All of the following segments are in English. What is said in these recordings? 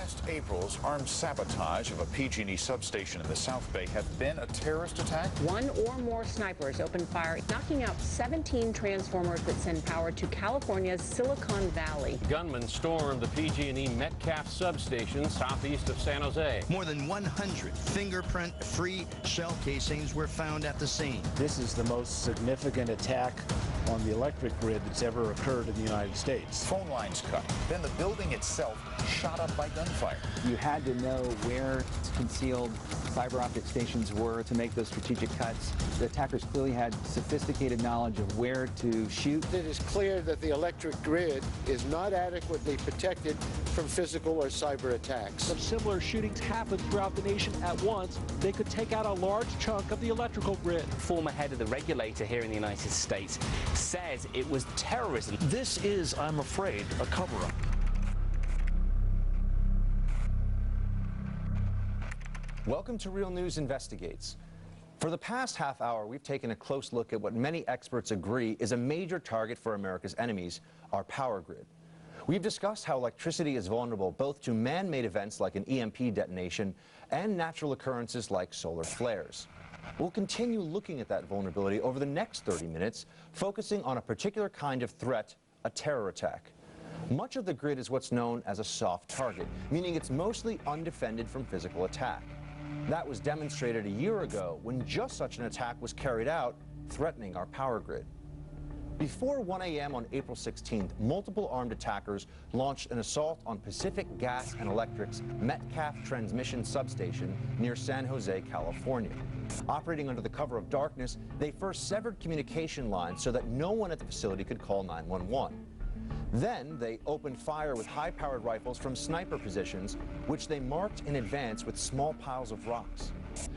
Last April's armed sabotage of a PG&E substation in the South Bay have been a terrorist attack. One or more snipers opened fire, knocking out 17 transformers that send power to California's Silicon Valley. Gunmen stormed the PG&E Metcalf substation southeast of San Jose. More than 100 fingerprint-free shell casings were found at the scene. This is the most significant attack on the electric grid that's ever occurred in the United States. Phone lines cut. Then the building itself shot up by gunfire. You had to know where concealed fiber optic stations were to make those strategic cuts. The attackers clearly had sophisticated knowledge of where to shoot. It is clear that the electric grid is not adequately protected from physical or cyber attacks. If similar shootings happen throughout the nation at once, they could take out a large chunk of the electrical grid. Former head of the regulator here in the United States says it was terrorism. This is, I'm afraid, a cover-up. Welcome to Real News Investigates. For the past half hour, we've taken a close look at what many experts agree is a major target for America's enemies, our power grid. We've discussed how electricity is vulnerable both to man-made events like an EMP detonation and natural occurrences like solar flares. We'll continue looking at that vulnerability over the next 30 minutes, focusing on a particular kind of threat, a terror attack. Much of the grid is what's known as a soft target, meaning it's mostly undefended from physical attack. That was demonstrated a year ago when just such an attack was carried out, threatening our power grid. Before 1 a.m. on April 16th, multiple armed attackers launched an assault on Pacific Gas and Electric's Metcalf transmission substation near San Jose, California. Operating under the cover of darkness, they first severed communication lines so that no one at the facility could call 911. Then they opened fire with high-powered rifles from sniper positions, which they marked in advance with small piles of rocks.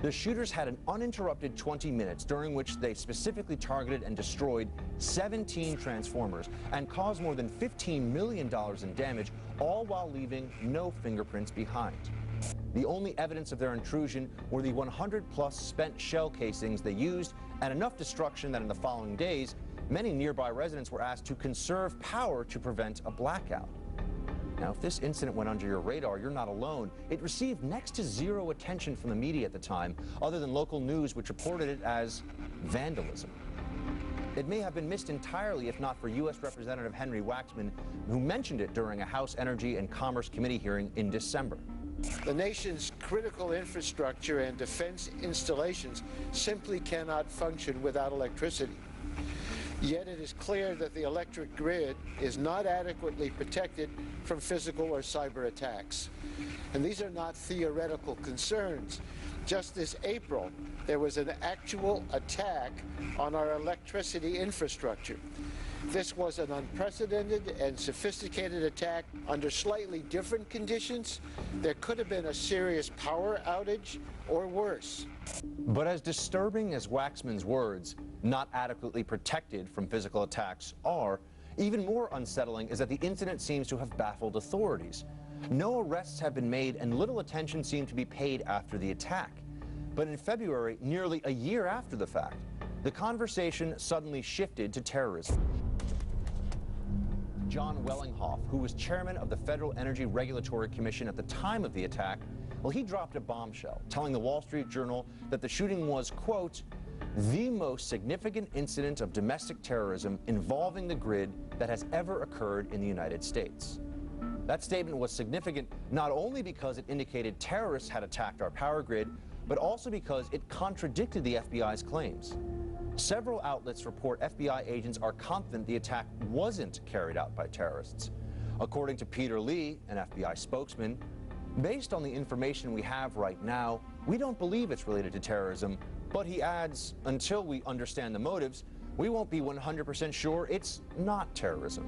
The shooters had an uninterrupted 20 minutes during which they specifically targeted and destroyed 17 transformers and caused more than $15 million in damage, all while leaving no fingerprints behind. The only evidence of their intrusion were the 100-plus spent shell casings they used and enough destruction that in the following days, many nearby residents were asked to conserve power to prevent a blackout. Now, if this incident went under your radar, you're not alone. It received next to zero attention from the media at the time, other than local news, which reported it as vandalism. It may have been missed entirely if not for U.S. Representative Henry Waxman, who mentioned it during a House Energy and Commerce Committee hearing in December. The nation's critical infrastructure and defense installations simply cannot function without electricity. Yet it is clear that the electric grid is not adequately protected from physical or cyber attacks. And these are not theoretical concerns. Just this April, there was an actual attack on our electricity infrastructure. This was an unprecedented and sophisticated attack under slightly different conditions. There could have been a serious power outage or worse. But as disturbing as Waxman's words, not adequately protected from physical attacks, are, even more unsettling is that the incident seems to have baffled authorities. No arrests have been made and little attention seemed to be paid after the attack. But in February, nearly a year after the fact, the conversation suddenly shifted to terrorism. John Wellinghoff, who was chairman of the Federal Energy Regulatory Commission at the time of the attack, well, he dropped a bombshell, telling the Wall Street Journal that the shooting was, quote, the most significant incident of domestic terrorism involving the grid that has ever occurred in the United States. That statement was significant not only because it indicated terrorists had attacked our power grid, but also because it contradicted the FBI's claims. Several outlets report FBI agents are confident the attack wasn't carried out by terrorists. According to Peter Lee, an FBI spokesman, based on the information we have right now, we don't believe it's related to terrorism, but he adds, until we understand the motives, we won't be 100% sure it's not terrorism.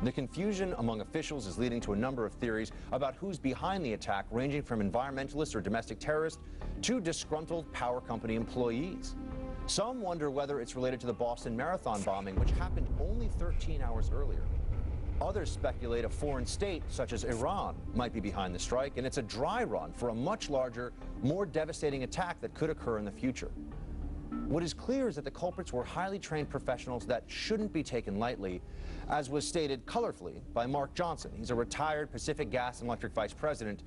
The confusion among officials is leading to a number of theories about who's behind the attack, ranging from environmentalists or domestic terrorists to disgruntled power company employees. Some wonder whether it's related to the Boston Marathon bombing, which happened only 13 hours earlier. Others speculate a foreign state, such as Iran, might be behind the strike, and it's a dry run for a much larger, more devastating attack that could occur in the future. What is clear is that the culprits were highly trained professionals that shouldn't be taken lightly, as was stated colorfully by Mark Johnson. He's a retired Pacific Gas and Electric vice president.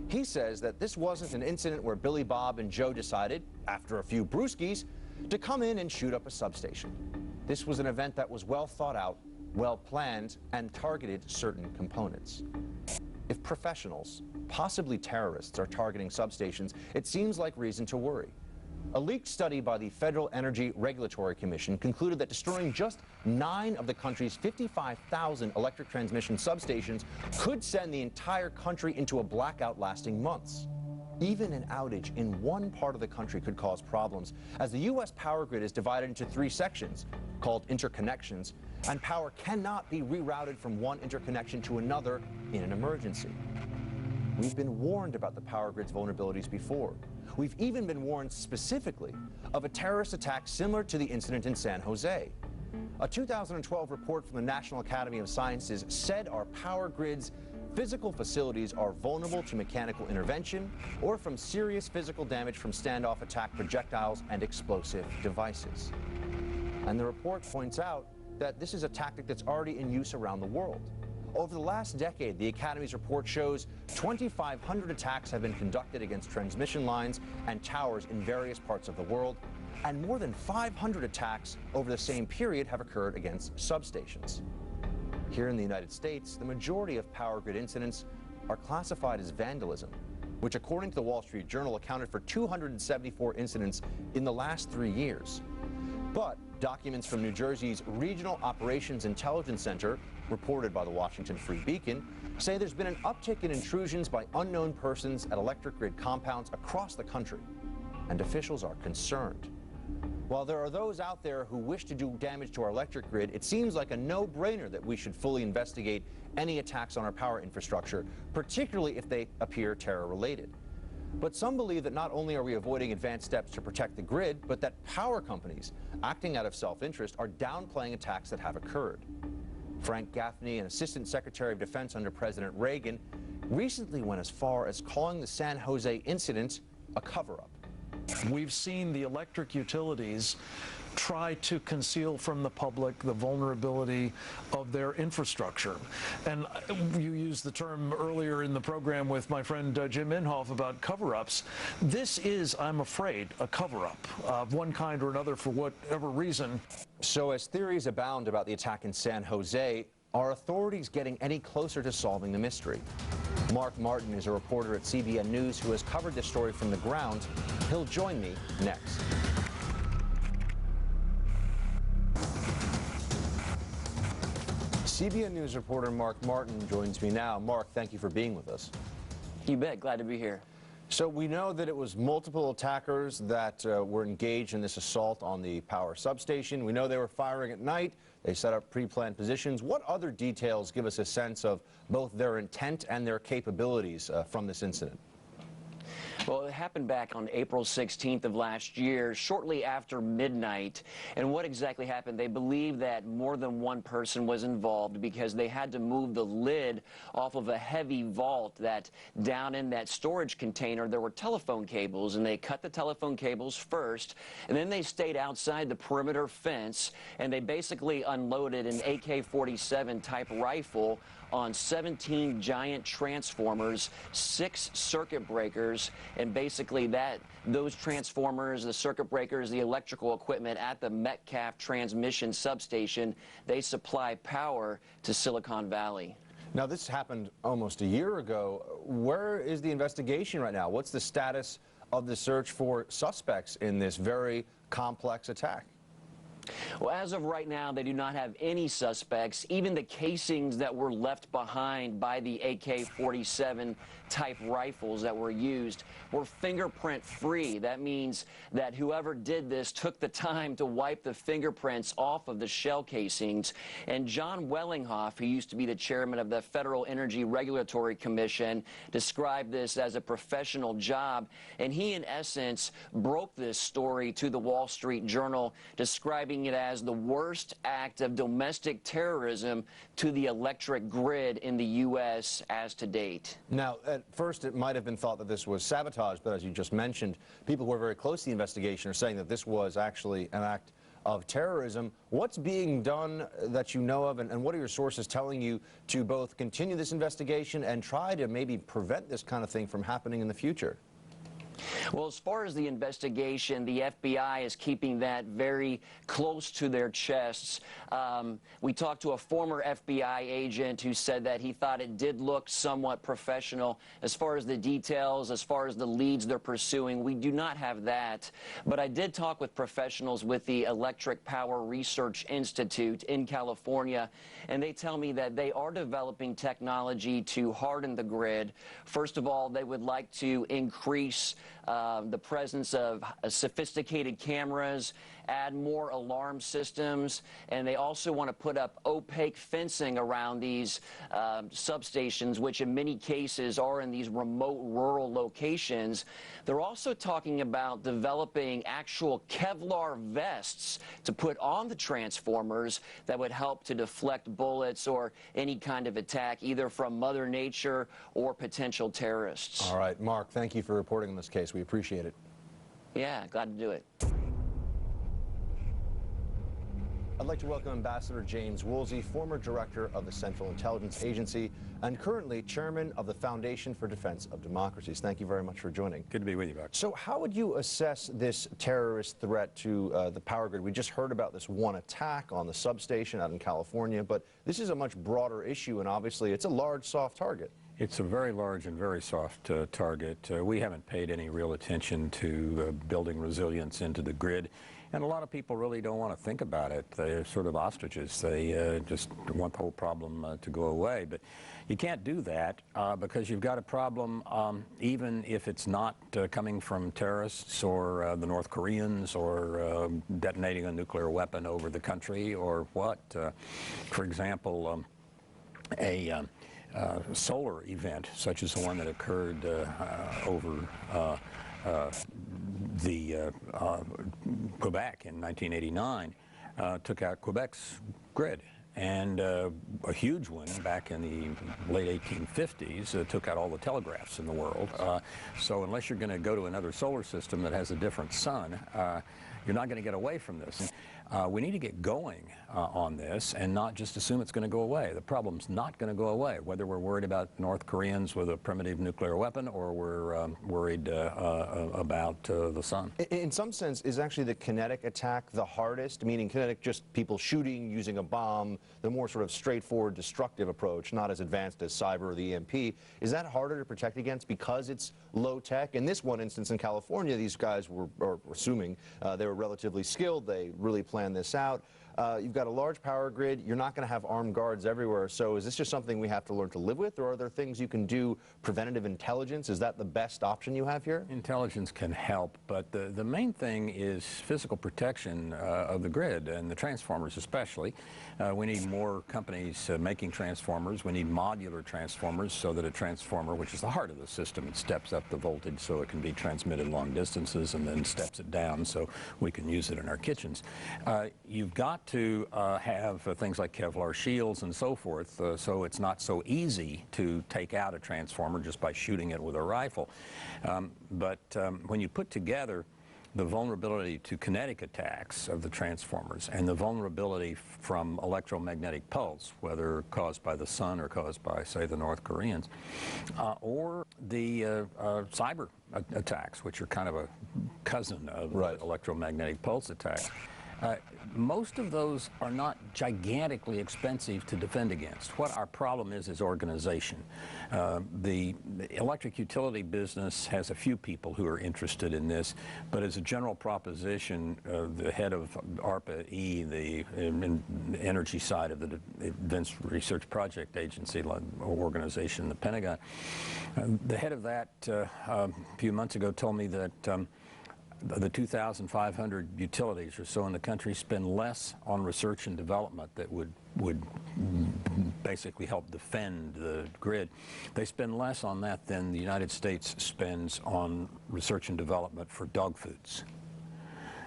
He says that this wasn't an incident where Billy Bob and Joe decided, after a few brewskis, to come in and shoot up a substation. This was an event that was well thought out, well planned, and targeted certain components. If professionals, possibly terrorists, are targeting substations, it seems like reason to worry. A leaked study by the Federal Energy Regulatory Commission concluded that destroying just 9 of the country's 55,000 electric transmission substations could send the entire country into a blackout lasting months. Even an outage in one part of the country could cause problems, as the U.S. power grid is divided into 3 sections, called interconnections, and power cannot be rerouted from one interconnection to another in an emergency. We've been warned about the power grid's vulnerabilities before. We've even been warned specifically of a terrorist attack similar to the incident in San Jose. A 2012 report from the National Academy of Sciences said our power grid's physical facilities are vulnerable to mechanical intervention or from serious physical damage from standoff attack projectiles and explosive devices. And the report points out that this is a tactic that's already in use around the world. Over the last decade, the Academy's report shows 2,500 attacks have been conducted against transmission lines and towers in various parts of the world, and more than 500 attacks over the same period have occurred against substations. Here in the United States, the majority of power grid incidents are classified as vandalism, which according to the Wall Street Journal accounted for 274 incidents in the last 3 years. But documents from New Jersey's Regional Operations Intelligence Center, reported by the Washington Free Beacon, say there's been an uptick in intrusions by unknown persons at electric grid compounds across the country, and officials are concerned. While there are those out there who wish to do damage to our electric grid, it seems like a no-brainer that we should fully investigate any attacks on our power infrastructure, particularly if they appear terror-related. But some believe that not only are we avoiding advanced steps to protect the grid, but that power companies, acting out of self-interest, are downplaying attacks that have occurred. Frank Gaffney, an Assistant Secretary of Defense under President Reagan, recently went as far as calling the San Jose incident a cover-up. We've seen the electric utilities try to conceal from the public the vulnerability of their infrastructure. And you used the term earlier in the program with my friend Jim Inhofe about cover-ups. This is, I'm afraid, a cover-up of one kind or another for whatever reason. So as theories abound about the attack in San Jose, are authorities getting any closer to solving the mystery? Mark Martin is a reporter at CBN News who has covered this story from the ground. He'll join me next. CBN News reporter Mark Martin joins me now. Mark, thank you for being with us. You bet. Glad to be here. So we know that it was multiple attackers that were engaged in this assault on the power substation. We know they were firing at night. They set up pre-planned positions. What other details give us a sense of both their intent and their capabilities from this incident? Well, it happened back on April 16th of last year, shortly after midnight. And what exactly happened? They believe that more than one person was involved because they had to move the lid off of a heavy vault that down in that storage container there were telephone cables, and they cut the telephone cables first, and then they stayed outside the perimeter fence, and they basically unloaded an AK-47 type rifle on 17 giant transformers, 6 circuit breakers, and basically those transformers, the circuit breakers, the electrical equipment at the Metcalf transmission substation, they supply power to Silicon Valley. Now, this happened almost a year ago. Where is the investigation right now? What's the status of the search for suspects in this very complex attack? Well, as of right now, they do not have any suspects. Even the casings that were left behind by the AK-47 type rifles that were used were fingerprint free. That means that whoever did this took the time to wipe the fingerprints off of the shell casings. And John Wellinghoff, who used to be the chairman of the Federal Energy Regulatory Commission, described this as a professional job. And he, in essence, broke this story to the Wall Street Journal, describing describing it as the worst act of domestic terrorism to the electric grid in the U.S. as to date. Now, at first it might have been thought that this was sabotage, but as you just mentioned, people who are very close to the investigation are saying that this was actually an act of terrorism. What's being done that you know of, and what are your sources telling you to both continue this investigation and try to maybe prevent this kind of thing from happening in the future? Well, as far as the investigation, the FBI is keeping that very close to their chests. We talked to a former FBI agent who said that he thought it did look somewhat professional. As far as the details, as far as the leads they're pursuing, we do not have that. But I did talk with professionals with the Electric Power Research Institute in California, and they tell me that they are developing technology to harden the grid. First of all, they would like to increase the presence of sophisticated cameras, add more alarm systems, and they also want to put up opaque fencing around these substations, which in many cases are in these remote rural locations. They're also talking about developing actual Kevlar vests to put on the transformers that would help to deflect bullets or any kind of attack, either from Mother Nature or potential terrorists. All right, Mark, thank you for reporting on this case. We appreciate it. Yeah, glad to do it. I'd like to welcome Ambassador James Woolsey, former director of the Central Intelligence Agency and currently chairman of the Foundation for Defense of Democracies. Thank you very much for joining. Good to be with you, Buck. So how would you assess this terrorist threat to the power grid? We just heard about this one attack on the substation out in California, but this is a much broader issue, and obviously it's a large, soft target. It's a very large and very soft target. We haven't paid any real attention to building resilience into the grid. And a lot of people really don't want to think about it. They're sort of ostriches. They just want the whole problem to go away. But you can't do that because you've got a problem even if it's not coming from terrorists or the North Koreans or detonating a nuclear weapon over the country or what. For example, a solar event such as the one that occurred over Quebec in 1989 took out Quebec's grid, and a huge one back in the late 1850s took out all the telegraphs in the world. So unless you're going to go to another solar system that has a different sun, you're not going to get away from this. We need to get going on this and not just assume it's going to go away. The problem's not going to go away, whether we're worried about North Koreans with a primitive nuclear weapon or we're worried about the sun. In some sense, is actually the kinetic attack the hardest? Meaning kinetic, just people shooting, using a bomb, the more sort of straightforward destructive approach, not as advanced as cyber or the EMP. Is that harder to protect against because it's low tech? In this one instance in California, these guys were assuming they were relatively skilled. They really planned this out. You've got a large power grid. You're not going to have armed guards everywhere. So is this just something we have to learn to live with, or are there things you can do? Preventative intelligence, is that the best option you have here? Intelligence can help, but the main thing is physical protection of the grid and the transformers especially. We need more companies making transformers. We need modular transformers so that a transformer, which is the heart of the system, it steps up the voltage so it can be transmitted long distances and then steps it down so we can use it in our kitchens. You've got to have things like Kevlar shields and so forth, so it's not so easy to take out a transformer just by shooting it with a rifle. But when you put together the vulnerability to kinetic attacks of the transformers and the vulnerability from electromagnetic pulse, whether caused by the sun or caused by, say, the North Koreans, or the cyber attacks, which are kind of a cousin of electromagnetic pulse attacks. Most of those are not gigantically expensive to defend against. What our problem is organization. The electric utility business has a few people who are interested in this, but as a general proposition, the head of ARPA-E, the energy side of the Defense Research Project Agency organization, the Pentagon, the head of that a few months ago told me that the 2,500 utilities or so in the country spend less on research and development that would basically help defend the grid. They spend less on that than the United States spends on research and development for dog foods.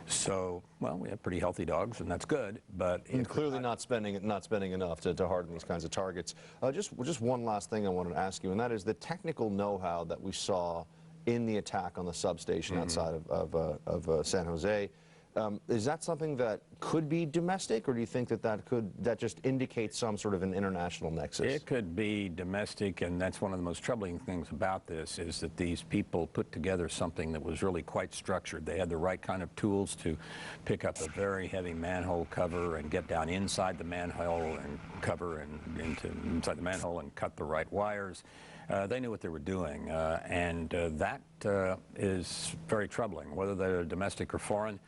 So, well, we have pretty healthy dogs, and that's good. But and clearly not spending enough to harden these kinds of targets. Just one last thing I wanted to ask you, and that is the technical know-how that we saw in the attack on the substation outside of San Jose. Is that something that could be domestic, or do you think that just indicates some sort of an international nexus? It could be domestic, and that's one of the most troubling things about this, is that these people put together something that was really quite structured. They had the right kind of tools to pick up a very heavy manhole cover and get down inside the manhole and cover and inside the manhole and cut the right wires. They knew what they were doing, and that is very troubling, whether they're domestic or foreign.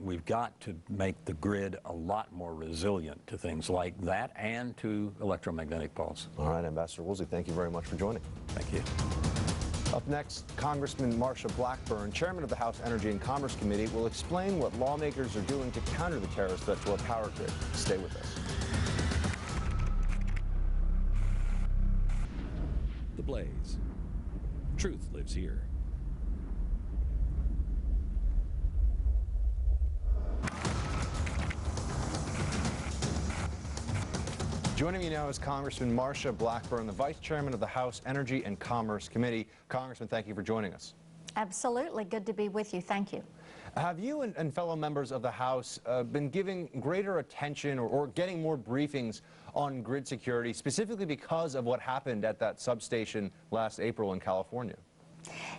We've got to make the grid a lot more resilient to things like that and to electromagnetic pulse. All right, Ambassador Woolsey, thank you very much for joining. Thank you. Up next, Congressman Marsha Blackburn, chairman of the House Energy and Commerce Committee, will explain what lawmakers are doing to counter the terrorist threat to our power grid. Stay with us. The Blaze. Truth lives here. Joining me now is Congressman Marsha Blackburn, the Vice Chairman of the House Energy and Commerce Committee. Congressman, thank you for joining us. Absolutely. Good to be with you. Thank you. Have you and fellow members of the House been giving greater attention or getting more briefings on grid security, specifically because of what happened at that substation last April in California?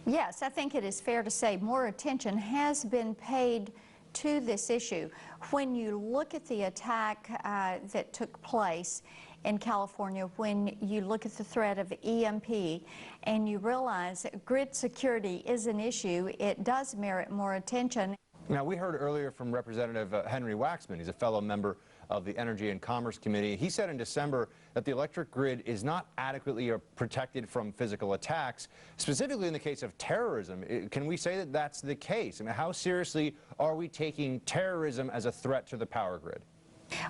Yes, I think it is fair to say more attention has been paid to this issue. When you look at the attack that took place in California, when you look at the threat of EMP and you realize grid security is an issue, it does merit more attention. Now, we heard earlier from Representative Henry Waxman. He's a fellow member of the Energy and Commerce Committee. He said in December that the electric grid is not adequately protected from physical attacks, specifically in the case of terrorism. Can we say that that's the case? I mean, how seriously are we taking terrorism as a threat to the power grid?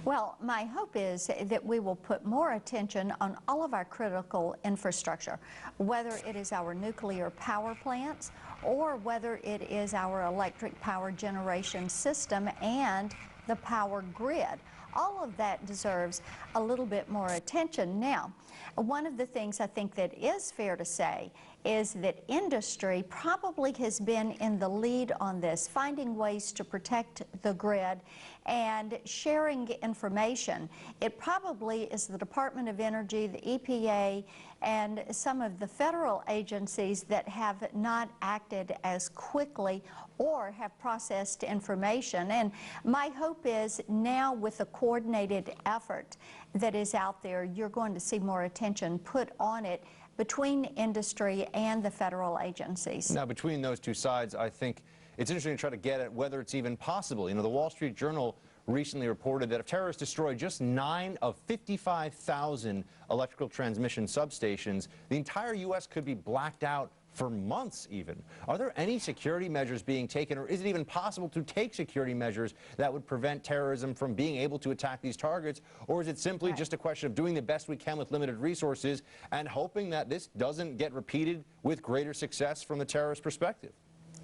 Well, my hope is that we will put more attention on all of our critical infrastructure, whether it is our nuclear power plants or whether it is our electric power generation system and the power grid. All of that deserves a little bit more attention. Now, one of the things I think that is fair to say is that industry probably has been in the lead on this, finding ways to protect the grid and sharing information. It probably is the Department of Energy, the EPA, and some of the federal agencies that have not acted as quickly or have processed information. And my hope is now with a coordinated effort that is out there, you're going to see more attention put on it between industry and the federal agencies. Now, between those two sides, I think it's interesting to try to get at whether it's even possible. You know, the Wall Street Journal recently reported that if terrorists destroy just 9 of 55,000 electrical transmission substations, the entire U.S. could be blacked out for months even. Are there any security measures being taken, or is it even possible to take security measures that would prevent terrorism from being able to attack these targets, or is it simply just a question of doing the best we can with limited resources and hoping that this doesn't get repeated with greater success from the terrorist perspective?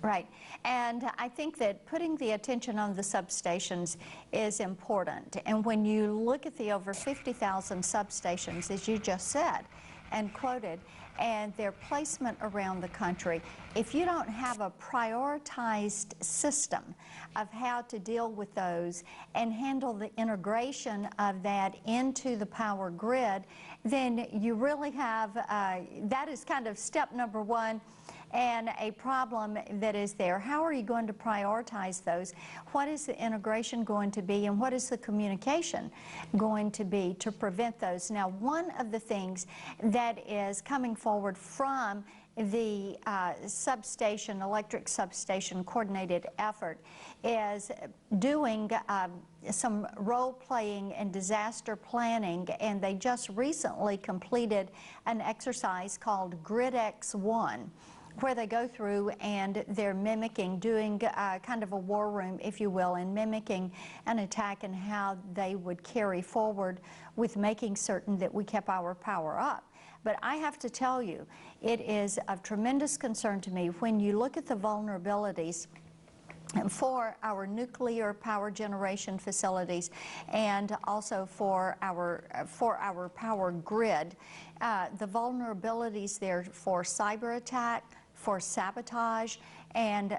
Right, and I think that putting the attention on the substations is important. And when you look at the over 50,000 substations, as you just said and quoted, and their placement around the country, if you don't have a prioritized system of how to deal with those and handle the integration of that into the power grid, then you really have, that is kind of step number one and a problem that is there. How are you going to prioritize those? What is the integration going to be, and what is the communication going to be to prevent those? Now, one of the things that is coming forward from the substation, electric substation coordinated effort is doing some role-playing and disaster planning, and they just recently completed an exercise called GridX1, where they go through and they're mimicking, doing kind of a war room, if you will, and mimicking an attack and how they would carry forward with making certain that we kept our power up. But I have to tell you, it is of tremendous concern to me when you look at the vulnerabilities for our nuclear power generation facilities and also for our power grid. The vulnerabilities there for cyber attack, for sabotage, and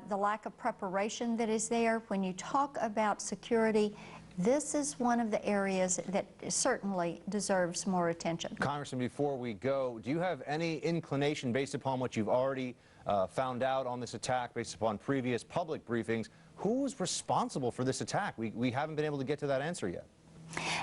the lack of preparation that is there. When you talk about security, this is one of the areas that certainly deserves more attention. Congressman, before we go, do you have any inclination, based upon what you've already found out on this attack, based upon previous public briefings, who's responsible for this attack? We haven't been able to get to that answer yet.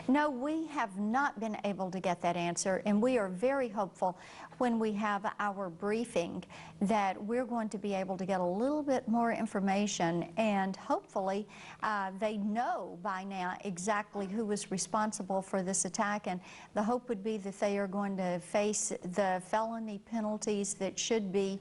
No, we have not been able to get that answer, and we are very hopeful when we have our briefing that we're going to be able to get a little bit more information, and hopefully they know by now exactly who was responsible for this attack, and the hope would be that they are going to face the felony penalties that should be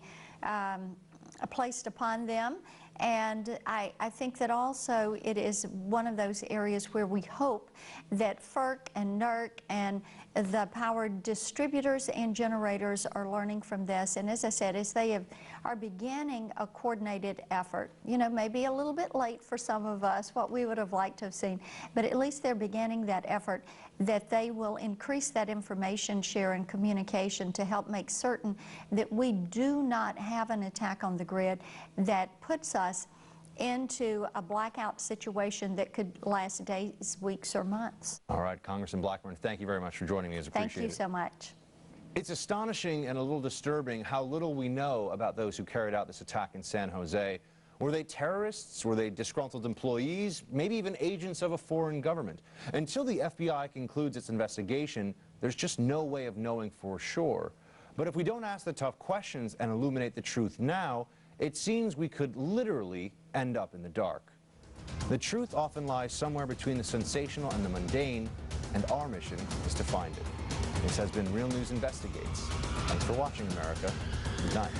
placed upon them. And I think that also it is one of those areas where we hope that FERC and NERC and the power distributors and generators are learning from this. And as I said, as they are beginning a coordinated effort, you know, maybe a little bit late for some of us, what we would have liked to have seen, but at least they're beginning that effort, that they will increase that information share and communication to help make certain that we do not have an attack on the grid that puts us into a blackout situation that could last days, weeks, or months. All right, Congressman Blackburn, thank you very much for joining me. It's appreciated. Thank you so much. It's astonishing and a little disturbing how little we know about those who carried out this attack in San Jose. Were they terrorists? Were they disgruntled employees? Maybe even agents of a foreign government? Until the FBI concludes its investigation, there's just no way of knowing for sure. But if we don't ask the tough questions and illuminate the truth now, it seems we could literally end up in the dark. The truth often lies somewhere between the sensational and the mundane, and our mission is to find it. This has been Real News Investigates. Thanks for watching, America. Good night.